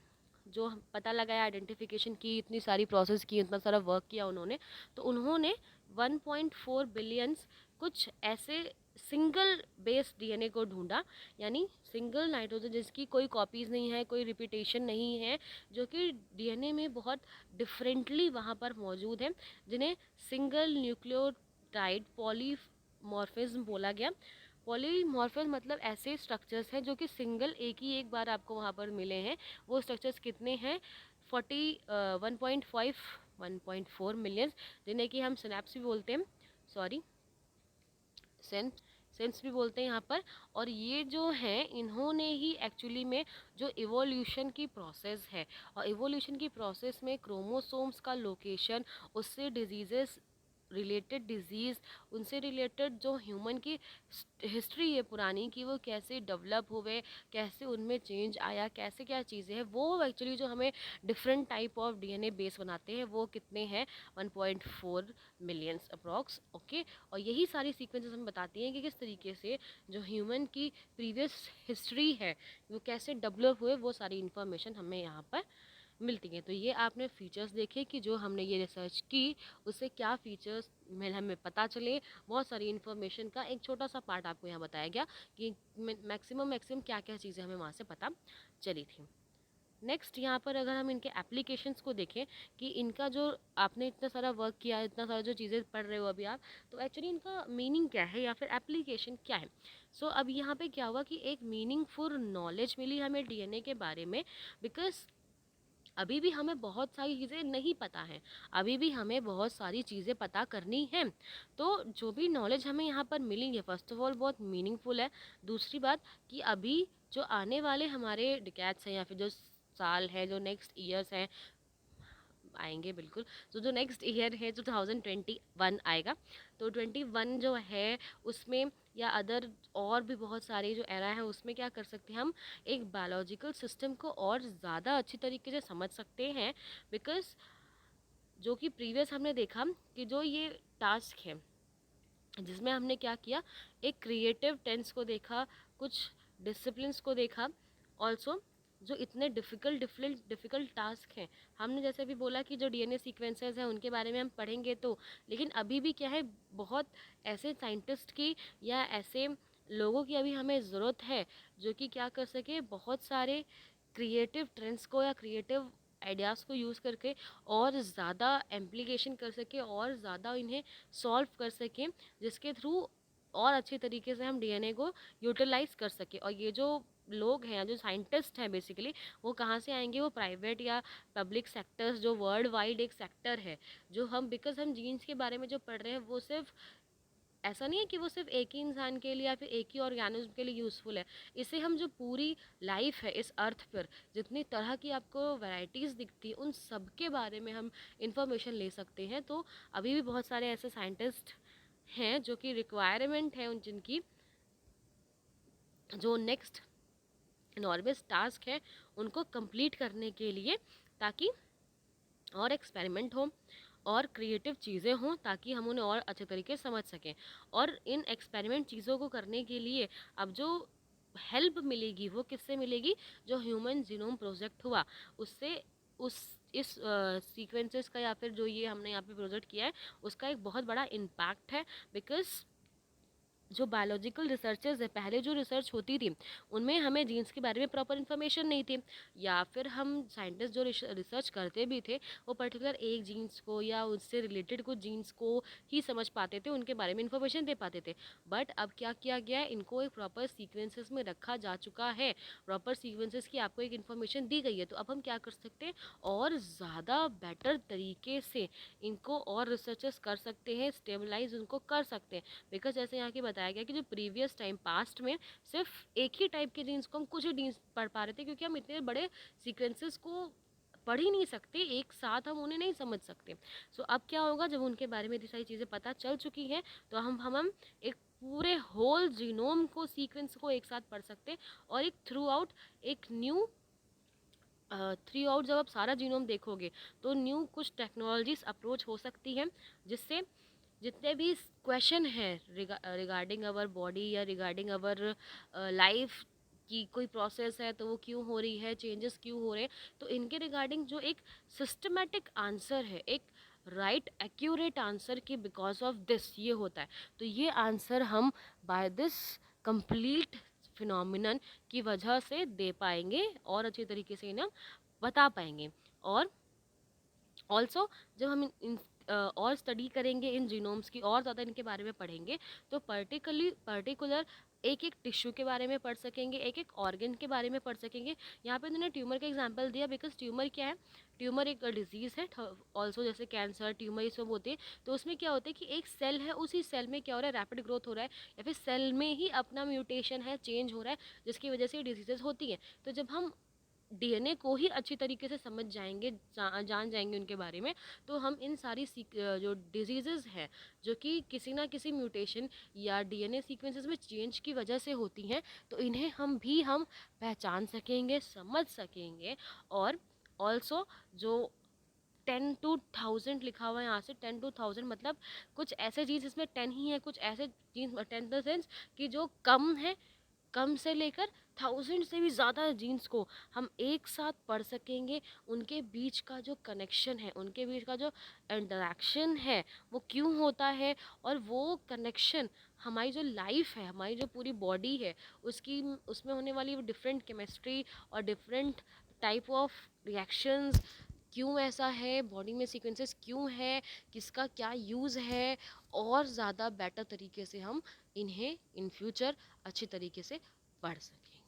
जो पता लगाया, आइडेंटिफिकेशन की, इतनी सारी प्रोसेस की, इतना सारा वर्क किया उन्होंने, तो उन्होंने 1.4 बिलियंस कुछ ऐसे सिंगल बेस डीएनए को ढूंढा, यानी सिंगल नाइट्रोजन जिसकी कोई कॉपीज़ नहीं है, कोई रिपीटेशन नहीं है, जो कि डीएनए में बहुत डिफरेंटली वहाँ पर मौजूद है, जिन्हें सिंगल न्यूक्लियोटाइड पॉलीमॉर्फिज्म बोला गया। पॉलीमॉर्फिज्म मतलब ऐसे स्ट्रक्चर्स हैं जो कि सिंगल एक बार आपको वहाँ पर मिले हैं। वो स्ट्रक्चर्स कितने हैं, 1.4 मिलियन, जिन्हें कि हम सिनेप्स भी बोलते हैं, सॉरी सेंस सेंस भी बोलते हैं यहाँ पर। और ये जो हैं इन्होंने ही एक्चुअली में जो इवोल्यूशन की प्रोसेस है, और इवोल्यूशन की प्रोसेस में क्रोमोसोम्स का लोकेशन, उससे डिजीजेस रिलेटेड डिजीज़, उनसे रिलेटेड जो ह्यूमन की हिस्ट्री है पुरानी की, वो कैसे डेवलप हुए, कैसे उनमें चेंज आया, कैसे क्या चीज़ें हैं, वो एक्चुअली जो हमें different type of DNA base बनाते हैं, वो कितने हैं, 1.4 मिलियंस अप्रॉक्स। ओके, और यही सारी सीक्वेंसेस हमें बताती हैं कि किस तरीके से जो ह्यूमन की प्रीवियस हिस्ट्री है वो कैसे डेवलप हुए, वो सारी इन्फॉर्मेशन हमें यहाँ पर मिलती हैं। तो ये आपने फीचर्स देखे कि जो हमने ये रिसर्च की उससे क्या फीचर्स में हमें पता चले, बहुत सारी इन्फॉर्मेशन का एक छोटा सा पार्ट आपको यहाँ बताया गया कि मैक्सिमम क्या क्या चीज़ें हमें वहाँ से पता चली थी। नेक्स्ट यहाँ पर अगर हम इनके एप्लीकेशंस को देखें कि इनका जो आपने इतना सारा वर्क किया, इतना सारा जो चीज़ें पढ़ रहे हो अभी आप, तो एक्चुअली इनका मीनिंग क्या है या फिर एप्लीकेशन क्या है। सो अब यहाँ पे क्या हुआ कि एक मीनिंगफुल नॉलेज मिली हमें डीएनए के बारे में, बिकॉज अभी भी हमें बहुत सारी चीज़ें नहीं पता हैं, अभी भी हमें बहुत सारी चीज़ें पता करनी हैं। तो जो भी नॉलेज हमें यहाँ पर मिली है, फर्स्ट ऑफ ऑल बहुत मीनिंगफुल है। दूसरी बात कि अभी जो आने वाले हमारे डिकेड्स हैं या फिर जो साल है, जो नेक्स्ट ईयर्स हैं, आएंगे बिल्कुल, तो जो नेक्स्ट ईयर है 2021 आएगा, तो 21 जो है उसमें या अदर और भी बहुत सारे जो एरा है उसमें क्या कर सकते हैं हम, एक बायोलॉजिकल सिस्टम को और ज़्यादा अच्छी तरीके से समझ सकते हैं। बिकॉज जो कि प्रीवियस हमने देखा कि जो ये टास्क है जिसमें हमने क्या किया, एक क्रिएटिव टेंस को देखा, कुछ डिसिप्लिन्स को देखा, ऑल्सो जो इतने डिफ़िकल्ट टास्क हैं, हमने जैसे भी बोला कि जो डीएनए सीक्वेंसेस हैं उनके बारे में हम पढ़ेंगे तो, लेकिन अभी भी क्या है, बहुत ऐसे साइंटिस्ट की या ऐसे लोगों की अभी हमें ज़रूरत है जो कि क्या कर सके, बहुत सारे क्रिएटिव ट्रेंड्स को या क्रिएटिव आइडियाज़ को यूज़ करके और ज़्यादा एम्प्लीकेशन कर सके और ज़्यादा इन्हें सॉल्व कर सकें, जिसके थ्रू और अच्छे तरीके से हम डीएनए को यूटिलाइज कर सकें। और ये जो लोग हैं, जो साइंटिस्ट हैं बेसिकली, वो कहाँ से आएंगे, वो प्राइवेट या पब्लिक सेक्टर्स, जो वर्ल्ड वाइड एक सेक्टर है, जो हम बिकॉज हम जीन्स के बारे में जो पढ़ रहे हैं वो सिर्फ ऐसा नहीं है कि वो सिर्फ एक ही इंसान के लिए या फिर एक ही ऑर्गेनिज्म के लिए यूज़फुल है। इससे हम जो पूरी लाइफ है इस अर्थ पर, जितनी तरह की आपको वैरायटीज़ दिखती है, उन सब के बारे में हम इंफॉर्मेशन ले सकते हैं। तो अभी भी बहुत सारे ऐसे साइंटिस्ट हैं जो कि रिक्वायरमेंट है उन जिनकी, जो नेक्स्ट इनॉर्मस टास्क है उनको कंप्लीट करने के लिए, ताकि और एक्सपेरिमेंट हो और क्रिएटिव चीज़ें हों, ताकि हम उन्हें और अच्छे तरीके से समझ सकें। और इन एक्सपेरिमेंट चीज़ों को करने के लिए अब जो हेल्प मिलेगी वो किससे मिलेगी, जो ह्यूमन जीनोम प्रोजेक्ट हुआ उससे, उस इस सीक्वेंसेस का या फिर जो ये हमने यहाँ पे प्रोजेक्ट किया है उसका एक बहुत बड़ा इम्पैक्ट है। बिकॉज जो बायोलॉजिकल रिसर्चेज है, पहले जो रिसर्च होती थी उनमें हमें जीन्स के बारे में प्रॉपर इन्फॉर्मेशन नहीं थी, या फिर हम साइंटिस्ट जो रिसर्च करते भी थे वो पर्टिकुलर एक जीन्स को या उससे रिलेटेड कुछ जीन्स को ही समझ पाते थे, उनके बारे में इन्फॉर्मेशन दे पाते थे। बट अब क्या किया गया है, इनको एक प्रॉपर सीक्वेंसेस में रखा जा चुका है, प्रॉपर सीक्वेंसेस की आपको एक इन्फॉर्मेशन दी गई है। तो अब हम क्या कर सकते हैं, और ज़्यादा बेटर तरीके से इनको और रिसर्चेस कर सकते हैं, स्टेबलाइज उनको कर सकते हैं। बिकॉज जैसे यहाँ की बताया गया कि जो प्रीवियस टाइम पास्ट में सिर्फ एक ही टाइप के जीन्स को हम कुछ ही जीन्स पढ़ पा रहे थे, क्योंकि हम इतने बड़े सीक्वेंसेस को पढ़ ही नहीं सकते एक साथ, हम उन्हें नहीं समझ सकते। सो अब क्या होगा, जब उनके बारे में इतनी सारी चीज़ें पता चल चुकी हैं तो हम एक पूरे होल जीनोम को, सीक्वेंस को एक साथ पढ़ सकते हैं और एक थ्रू आउट एक न्यू थ्री आउट जब आप सारा जीनोम देखोगे तो न्यू कुछ टेक्नोलॉजीज अप्रोच हो सकती हैं, जिससे जितने भी क्वेश्चन हैं रिगार्डिंग अवर बॉडी या रिगार्डिंग अवर लाइफ की कोई प्रोसेस है तो वो क्यों हो रही है, चेंजेस क्यों हो रहे हैं, तो इनके रिगार्डिंग जो एक सिस्टमेटिक आंसर है, एक राइट एक्यूरेट आंसर कि बिकॉज ऑफ दिस ये होता है, तो ये आंसर हम बाय दिस कंप्लीट फिनोमिनन की वजह से दे पाएंगे और अच्छी तरीके से इन्हें बता पाएंगे। और ऑल्सो जब हम और स्टडी करेंगे इन जीनोम्स की और ज़्यादा इनके बारे में पढ़ेंगे तो पर्टिकुलर एक एक टिश्यू के बारे में पढ़ सकेंगे, एक एक ऑर्गन के बारे में पढ़ सकेंगे। यहाँ पे उन्होंने ट्यूमर का एग्जांपल दिया बिकॉज ट्यूमर क्या है, ट्यूमर एक डिजीज़ है ऑल्सो, जैसे कैंसर ट्यूमर ये सब होते हैं। तो उसमें क्या होता है कि एक सेल है, उसी सेल में क्या हो रहा है, रैपिड ग्रोथ हो रहा है या फिर सेल में ही अपना म्यूटेशन है, चेंज हो रहा है, जिसकी वजह से डिजीजेज होती हैं। तो जब हम डीएनए को ही अच्छी तरीके से समझ जाएंगे, जान जाएंगे उनके बारे में, तो हम इन सारी जो डिजीज़ेज़ हैं जो कि किसी ना किसी म्यूटेशन या डीएनए सीक्वेंसेस में चेंज की वजह से होती हैं, तो इन्हें हम पहचान सकेंगे, समझ सकेंगे। और ऑल्सो जो 10 to 1000 लिखा हुआ है यहाँ से, 10 to 1000 मतलब कुछ ऐसे चीज़ इसमें 10 ही है, कुछ ऐसे चीज़ 10 द सेंस कि जो कम है, कम से लेकर 1000 से भी ज़्यादा जीन्स को हम एक साथ पढ़ सकेंगे। उनके बीच का जो कनेक्शन है, उनके बीच का जो इंटरेक्शन है वो क्यों होता है, और वो कनेक्शन हमारी जो लाइफ है, हमारी जो पूरी बॉडी है उसकी, उसमें होने वाली वो डिफरेंट केमिस्ट्री और डिफरेंट टाइप ऑफ रिएक्शंस क्यों ऐसा है, बॉडी में सीक्वेंसेस क्यों है, किसका क्या यूज़ है, और ज़्यादा बेटर तरीके से हम इन्हें इन फ्यूचर अच्छी तरीके से पढ़ सकें।